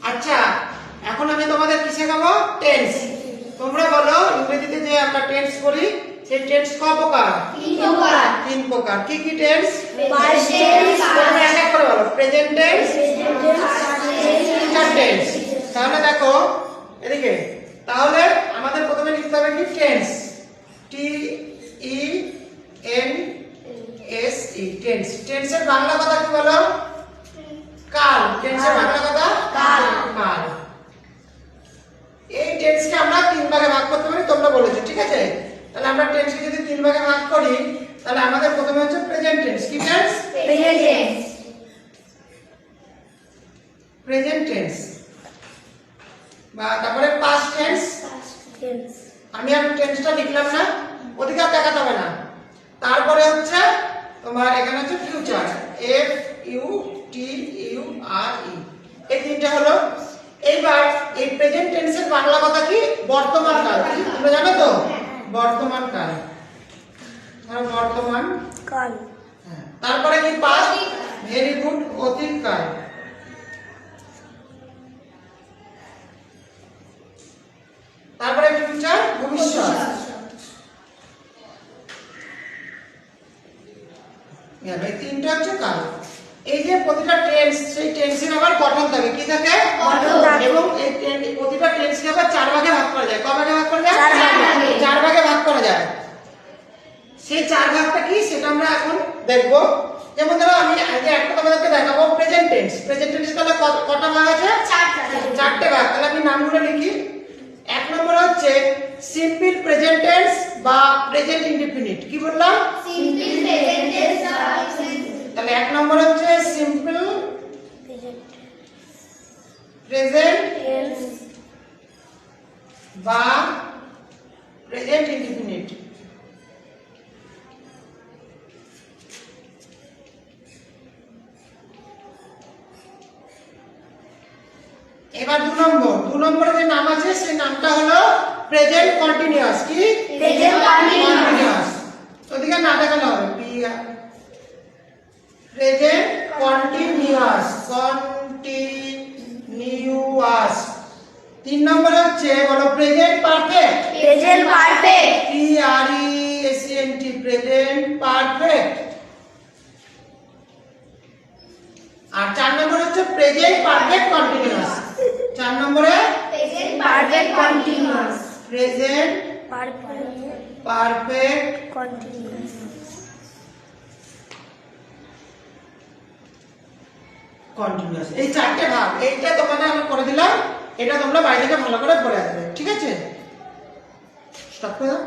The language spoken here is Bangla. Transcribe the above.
আচ্ছা, এখন আমি তোমাদের কি শেখাবো? টেন্স। তোমরা বলো ইংরেজিতে যে আমরা টেন্স করি সেই টেন্স ক প্রকার? তিন প্রকার। কি কি টেন্স? তোমরা এক এক করে বলো। Present tense, future tense. তাহলে দেখো এদিকে, তাহলে আমাদের প্রথমে লিখতে হবে কি? Tense. T E N S E, tense. টেন্সের বাংলা কথা কি বলো? কাল। টেন্সের বাংলা কথা কাল। এই টেন্সকে আমরা তিন ভাগে ভাগ করতে পারি, তোমরা বলেছো, ঠিক আছে? তাহলে আমরা টেন্সকে যদি তিন ভাগে ভাগ করি, তাহলে আমাদের প্রথমে হচ্ছে প্রেজেন্ট টেন্স। কি টেন্স? Present tense. বা তারপরে পাস্ট টেন্স। আমি আর টেন্সটা লিখলাম না, ওদিকে আর দেখাতে হবে না। তারপরে হচ্ছে তোমার এখানে হচ্ছে future, F U T U R E, এই তিনটা হলো। এইবার এই প্রেজেন্ট টেন্সের বাংলা কথা কি? বর্তমান কাল। তোমরা জানো তো? বর্তমান কাল, বর্তমান কাল। তারপরে কি? পাস্ট, ভেরি গুড, অতীত কাল। তারপরে ফিউচার, ভবিষ্যৎ। এই তিনটা হচ্ছে কাল। এই যে প্রতিটা টেন্স, সেই টেন্সের আবার গঠন থাকে। কি থাকে? এবং এই প্রতিটা টেন্সকে আবার চার ভাগে ভাগ করা যায়। কয় ভাগে ভাগ করা যায়? চার ভাগে ভাগ করা যায়। সেই চার ভাগটা কি সেটা আমরা এখন দেখবো। যেমন ধরো আমি আগে একটা তোমাদেরকে দেখাবো প্রেজেন্ট টেন্স। প্রেজেন্ট টেন্স তাহলে কটা ভাগ আছে? চারটে ভাগ। তাহলে আমি নামগুলো লিখি। এক নম্বর হচ্ছে সিম্পল প্রেজেন্ট টেন্স বা প্রেজেন্ট ইনডিফিনিট। কি বললাম? তাহলে এক নম্বর হচ্ছে সিম্পল প্রেজেন্ট টেন্স বা প্রেজেন্ট ইনডিফিনিট। এবার দু নম্বরে যে নাম আছে সেই নামটা হলো প্রেজেন্ট কন্টিনিউয়াস। কি? Present continuous. ওদিকে না দেখানো হবে। Present continuous, continuous. তিন নম্বরে হচ্ছে বলো present perfect. P R E S E N T, present perfect. আর চার নম্বর হচ্ছে প্রেজেন্ট পারফেক্ট কন্টিনিউয়াস। চার নম্বরে প্রেজেন্ট পারফেক্ট কন্টিনিউয়াস। এই চারটে ভাগ, এইটা তোমাদের আমি করে দিলাম। এটা তোমরা বাইরে থেকে ভালো করে পড়ে আসবে, ঠিক আছে? স্টপ করে দাও।